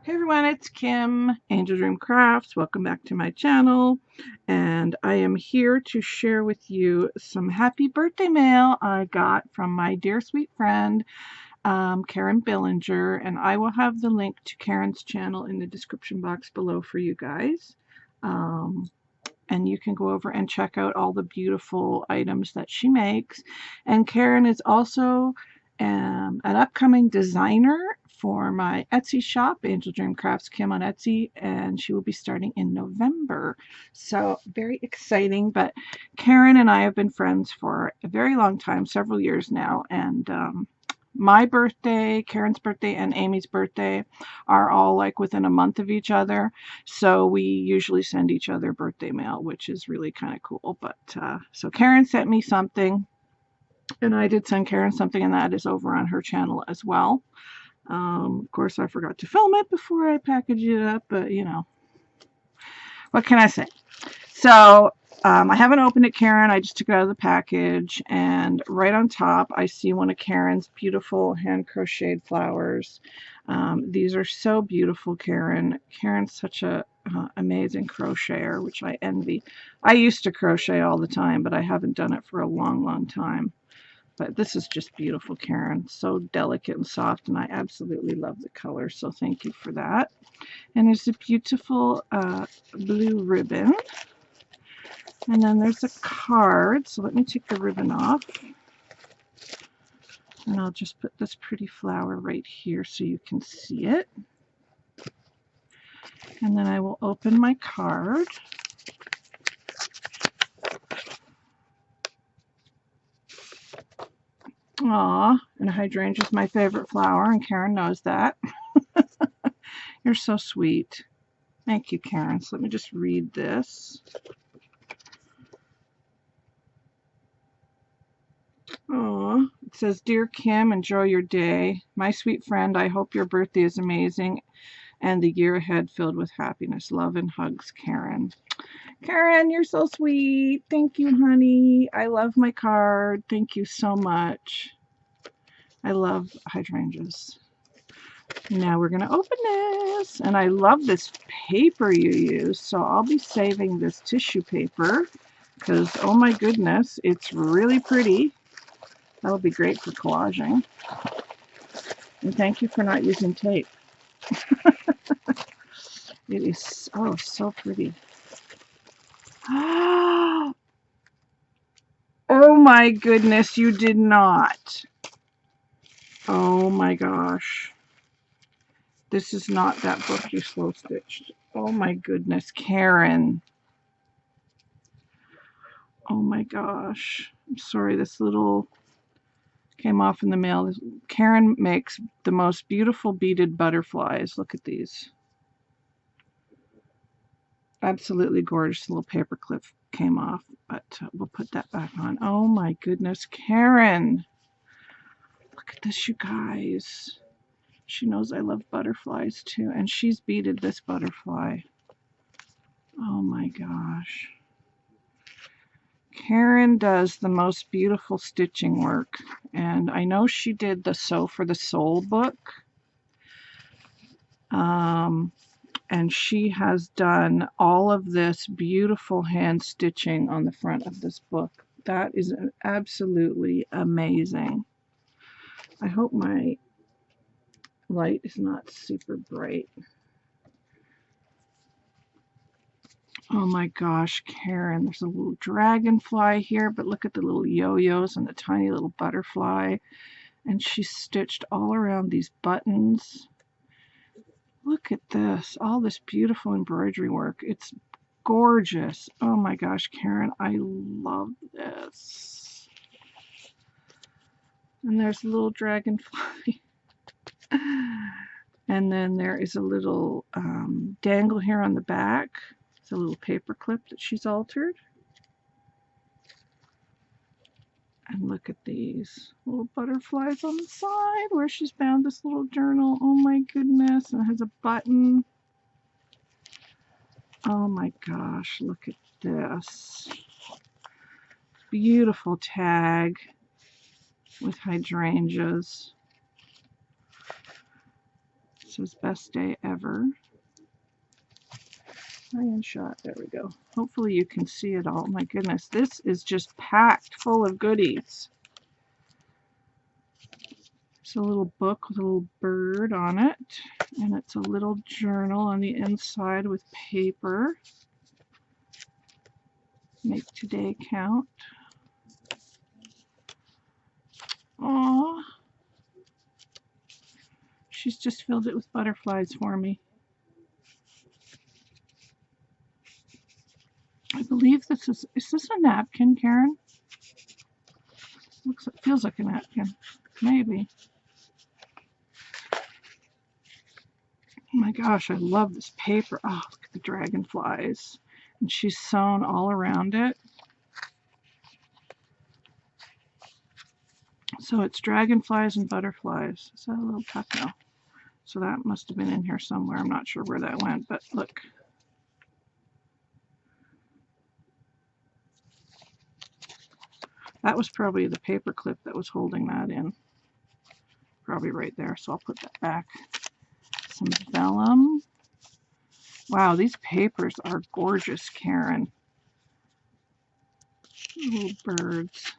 Hey everyone, it's Kim, Angeldreamcrafts. Welcome back to my channel. And I am here to share with you some happy birthday mail I got from my dear sweet friend, Karen Billinger. And I will have the link to Karen's channel in the description box below for you guys. And you can go over and check out all the beautiful items that she makes. And Karen is also an upcoming designer for my Etsy shop, Angeldreamcrafts Kim on Etsy, and she will be starting in November. So very exciting. But Karen and I have been friends for a very long time, several years now, and my birthday, Karen's birthday, and Amy's birthday are all like within a month of each other. So we usually send each other birthday mail, which is really kind of cool. But so Karen sent me something, and I did send Karen something, and that is over on her channel as well. Of course, I forgot to film it before I packaged it up, but you know, what can I say? So I haven't opened it, Karen. I just took it out of the package, and right on top I see one of Karen's beautiful hand crocheted flowers. These are so beautiful, Karen. Karen's such a amazing crocheter, which I envy. I used to crochet all the time, but I haven't done it for a long time. But this is just beautiful, Karen. So delicate and soft, and I absolutely love the color, so thank you for that. And there's a beautiful blue ribbon. And then there's a card, so let me take the ribbon off. And I'll just put this pretty flower right here so you can see it. And then I will open my card. Aw, and hydrangea is my favorite flower, and Karen knows that. You're so sweet. Thank you, Karen. So let me just read this. Aw, it says, "Dear Kim, enjoy your day. My sweet friend, I hope your birthday is amazing and the year ahead filled with happiness. Love and hugs, Karen." Karen, you're so sweet. Thank you, honey. I love my card. Thank you so much. I love hydrangeas. Now we're going to open this. And I love this paper you use. So I'll be saving this tissue paper because, oh my goodness, it's really pretty. That'll be great for collaging. And thank you for not using tape. It is, oh, so pretty. Oh my goodness, you did not. Oh my gosh. This is not that book you slow stitched. Oh my goodness, Karen. Oh my gosh. I'm sorry, this little came off in the mail. Karen makes the most beautiful beaded butterflies. Look at these. Absolutely gorgeous. Little paper clip came off, but we'll put that back on. Oh my goodness, Karen. Look at this, you guys. She knows I love butterflies too, and she's beaded this butterfly. Oh my gosh. Karen does the most beautiful stitching work, and I know she did the Sew for the Soul book. And she has done all of this beautiful hand stitching on the front of this book. That is absolutely amazing. I hope my light is not super bright. Oh my gosh, Karen, there's a little dragonfly here, but look at the little yo-yos and the tiny little butterfly. And she stitched all around these buttons. Look at this, all this beautiful embroidery work. It's gorgeous. Oh my gosh, Karen, I love this. And there's a little dragonfly. And then there is a little dangle here on the back. It's a little paper clip that she's altered. And look at these little butterflies on the side where she's found this little journal. Oh my goodness. And it has a button. Oh my gosh, look at this. Beautiful tag with hydrangeas. says best day ever. High-end shot. There we go. Hopefully you can see it all. My goodness, this is just packed full of goodies. It's a little book with a little bird on it, and it's a little journal on the inside with paper. Make today count. Aww. She's just filled it with butterflies for me. I believe this is this a napkin, Karen? Feels like a napkin. Maybe. Oh my gosh, I love this paper. Oh, look at the dragonflies. And she's sewn all around it. So it's dragonflies and butterflies. Is that a little tuck? No. So that must have been in here somewhere. I'm not sure where that went, but look. That was probably the paper clip that was holding that in. Probably right there, so I'll put that back. Some vellum. Wow, these papers are gorgeous, Karen. Little birds.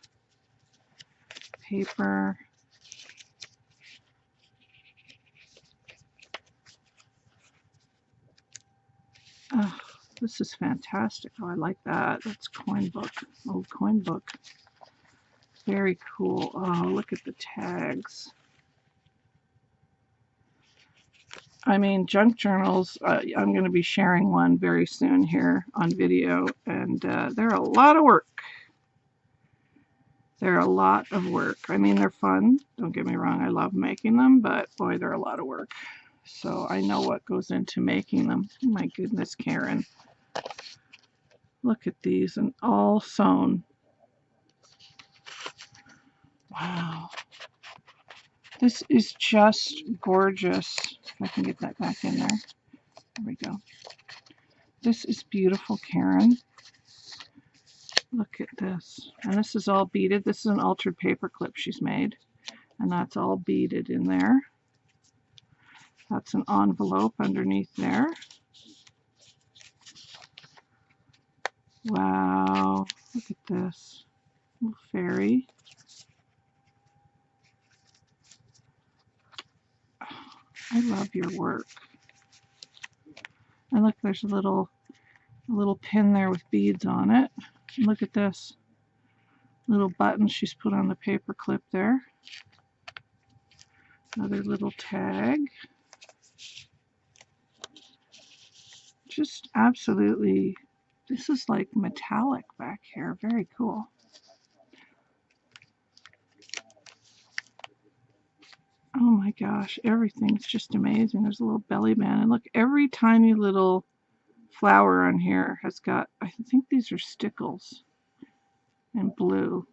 Paper. Oh, this is fantastic. Oh, I like that. That's coin book. Old coin book. Very cool. Oh, look at the tags. I mean, junk journals, I'm going to be sharing one very soon here on video, and they're a lot of work. They're a lot of work. I mean, they're fun. Don't get me wrong. I love making them, but boy, they're a lot of work. So I know what goes into making them. Oh my goodness, Karen. Look at these, and all sewn. Wow. This is just gorgeous. If I can get that back in there. There we go. This is beautiful, Karen. Look at this. And this is all beaded. This is an altered paper clip she's made. And that's all beaded in there. That's an envelope underneath there. Wow. Look at this. Little fairy. I love your work. And look, there's a little pin there with beads on it. And look at this. Little button she's put on the paper clip there. Another little tag. Just absolutely, this is like metallic back here. Very cool. Oh my gosh, everything's just amazing. There's a little belly band. And look, every tiny little flower on here has got, I think these are stickles in blue.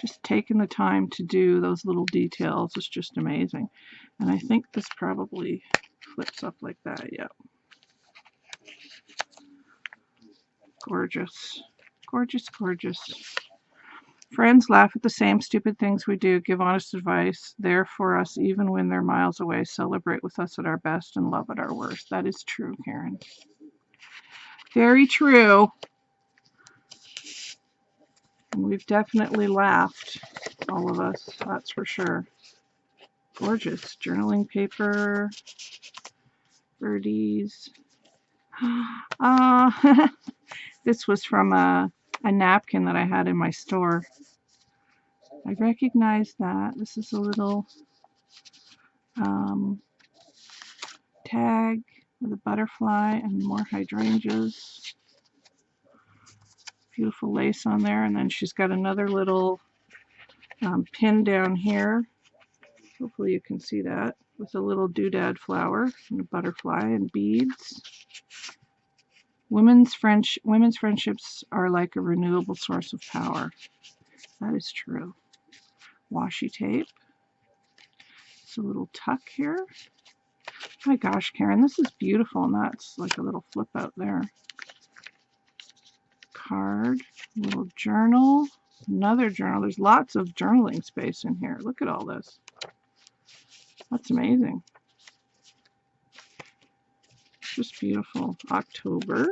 Just taking the time to do those little details is just amazing. And I think this probably flips up like that. Yep. Gorgeous. Gorgeous, gorgeous. Friends laugh at the same stupid things we do, give honest advice, there for us even when they're miles away, celebrate with us at our best and love at our worst. That is true, Karen. Very true. And we've definitely laughed, all of us, that's for sure. Gorgeous. Journaling paper. Birdies. This was from a napkin that I had in my store. I recognize that. This is a little tag with a butterfly and more hydrangeas. Beautiful lace on there. And then she's got another little pin down here. Hopefully you can see that. With a little doodad flower and a butterfly and beads. Women's friendships are like a renewable source of power. That is true. Washi tape. It's a little tuck here. My gosh, Karen, this is beautiful, and that's like a little flip out there. Card, little journal, another journal. There's lots of journaling space in here. Look at all this. That's amazing. Just beautiful. October.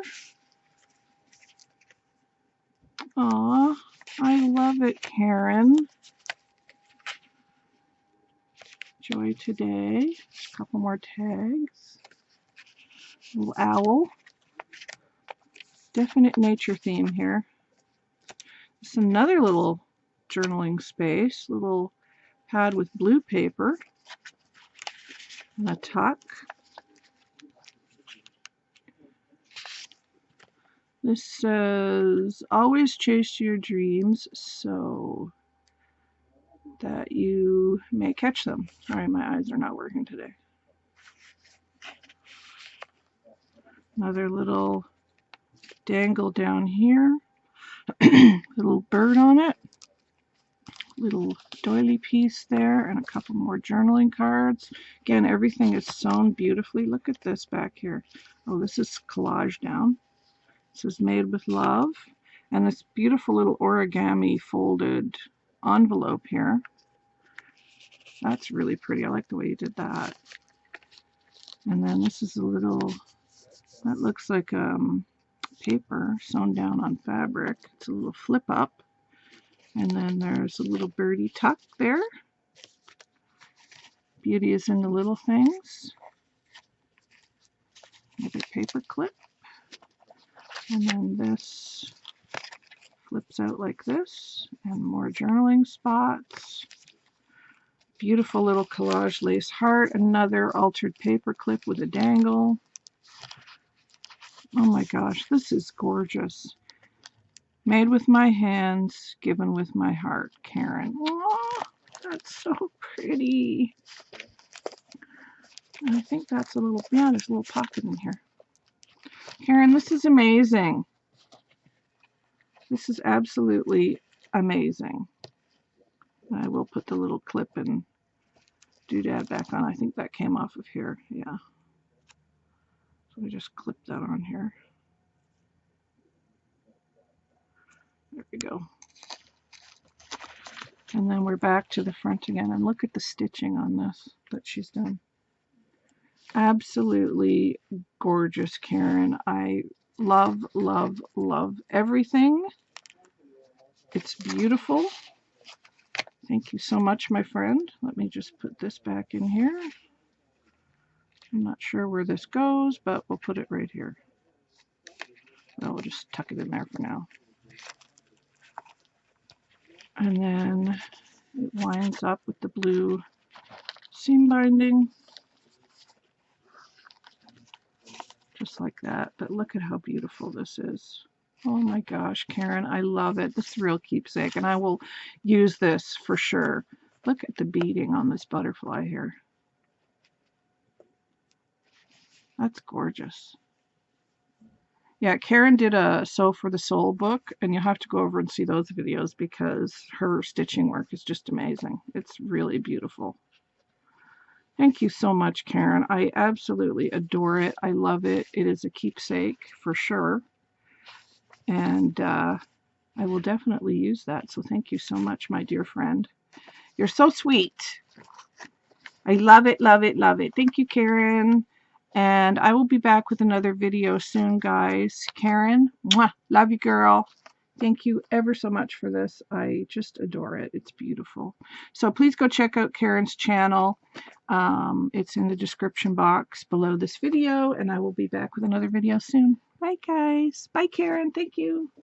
Aw, I love it, Karen. Joy today. A couple more tags. Little owl. Definite nature theme here. It's another little journaling space. Little pad with blue paper. And a tuck. This says, always chase your dreams so that you may catch them. Sorry, my eyes are not working today. Another little dangle down here. Little bird on it. Little doily piece there, and a couple more journaling cards. Again, everything is sewn beautifully. Look at this back here. Oh, this is collage down. This is made with love. And this beautiful little origami folded envelope here. That's really pretty. I like the way you did that. And then this is a little, that looks like paper sewn down on fabric. It's a little flip up. And then there's a little birdie tuck there. Beauty is in the little things. Another paper clip. And then this flips out like this. And more journaling spots. Beautiful little collage lace heart. Another altered paper clip with a dangle. Oh my gosh, this is gorgeous. Made with my hands, given with my heart, Karen. Oh, that's so pretty. And I think that's a little, yeah, there's a little pocket in here. Karen, this is amazing. This is absolutely amazing. I will put the little clip and doodad back on. I think that came off of here, yeah. So we just clip that on here. There we go. And then we're back to the front again. And look at the stitching on this that she's done. Absolutely gorgeous, Karen. I love, love, love everything. It's beautiful. Thank you so much, my friend. Let me just put this back in here. I'm not sure where this goes, but we'll put it right here. Well, we'll just tuck it in there for now. And then it winds up with the blue seam binding. Just like that. But look at how beautiful this is. Oh my gosh, Karen, I love it. This is a real keepsake, and I will use this for sure. Look at the beading on this butterfly here. That's gorgeous. Yeah, Karen did a Sew for the Soul book, and you'll have to go over and see those videos because her stitching work is just amazing. It's really beautiful. Thank you so much, Karen. I absolutely adore it. I love it. It is a keepsake for sure. And I will definitely use that. So thank you so much, my dear friend. You're so sweet. I love it, love it, love it. Thank you, Karen. And I will be back with another video soon, guys. Karen, mwah, love you, girl. Thank you ever so much for this. I just adore it. It's beautiful. So please go check out Karen's channel. It's in the description box below this video, and I will be back with another video soon. Bye, guys. Bye, Karen. Thank you.